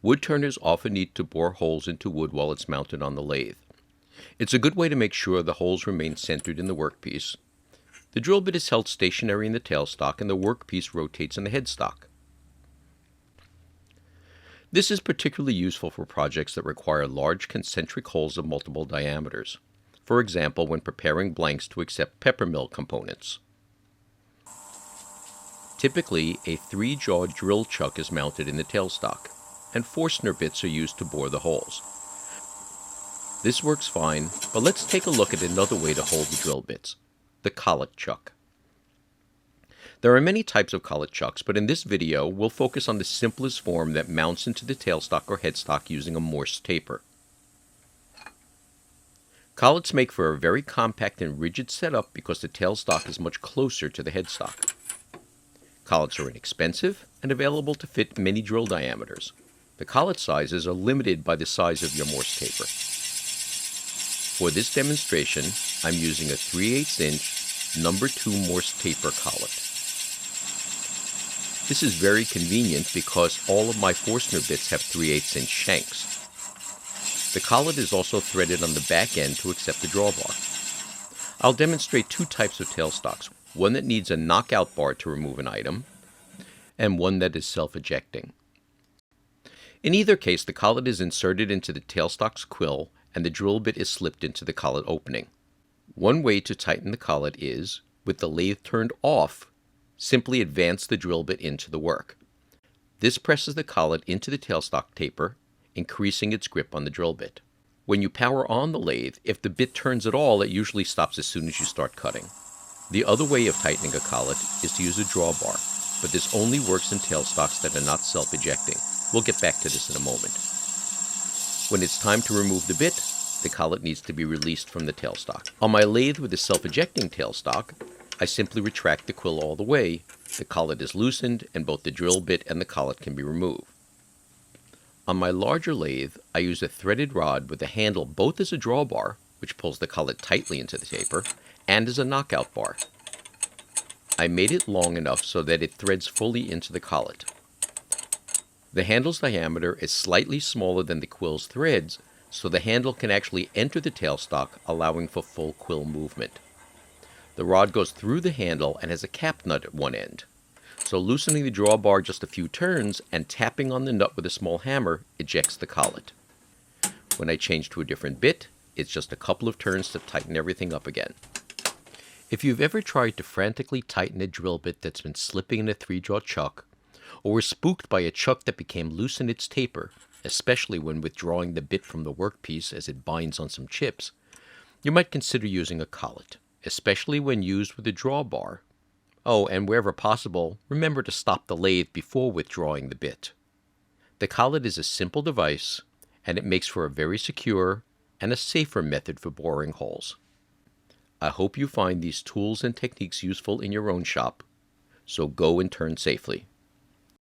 Wood turners often need to bore holes into wood while it's mounted on the lathe. It's a good way to make sure the holes remain centered in the workpiece. The drill bit is held stationary in the tailstock and the workpiece rotates in the headstock. This is particularly useful for projects that require large concentric holes of multiple diameters. For example, when preparing blanks to accept peppermill components. Typically, a 3-jaw drill chuck is mounted in the tailstock, and Forstner bits are used to bore the holes. This works fine, but let's take a look at another way to hold the drill bits, the collet chuck. There are many types of collet chucks, but in this video, we'll focus on the simplest form that mounts into the tailstock or headstock using a Morse taper. Collets make for a very compact and rigid setup because the tailstock is much closer to the headstock. Collets are inexpensive and available to fit many drill diameters. The collet sizes are limited by the size of your Morse taper. For this demonstration, I'm using a 3/8 inch number 2 Morse taper collet. This is very convenient because all of my Forstner bits have 3/8 inch shanks. The collet is also threaded on the back end to accept the drawbar. I'll demonstrate two types of tailstocks, one that needs a knockout bar to remove an item, and one that is self-ejecting. In either case, the collet is inserted into the tailstock's quill and the drill bit is slipped into the collet opening. One way to tighten the collet is, with the lathe turned off, simply advance the drill bit into the work. This presses the collet into the tailstock taper, increasing its grip on the drill bit. When you power on the lathe, if the bit turns at all, it usually stops as soon as you start cutting. The other way of tightening a collet is to use a drawbar, but this only works in tailstocks that are not self-ejecting. We'll get back to this in a moment. When it's time to remove the bit, the collet needs to be released from the tailstock. On my lathe with a self-ejecting tailstock, I simply retract the quill all the way, the collet is loosened, and both the drill bit and the collet can be removed. On my larger lathe, I use a threaded rod with a handle both as a drawbar, which pulls the collet tightly into the taper, and as a knockout bar. I made it long enough so that it threads fully into the collet. The handle's diameter is slightly smaller than the quill's threads, so the handle can actually enter the tailstock, allowing for full quill movement. The rod goes through the handle and has a cap nut at one end. So loosening the drawbar just a few turns and tapping on the nut with a small hammer ejects the collet. When I change to a different bit, it's just a couple of turns to tighten everything up again. If you've ever tried to frantically tighten a drill bit that's been slipping in a 3-jaw chuck, or were spooked by a chuck that became loose in its taper, especially when withdrawing the bit from the workpiece as it binds on some chips, you might consider using a collet, especially when used with a drawbar. Oh, and wherever possible, remember to stop the lathe before withdrawing the bit. The collet is a simple device, and it makes for a very secure and a safer method for boring holes. I hope you find these tools and techniques useful in your own shop, so go and turn safely.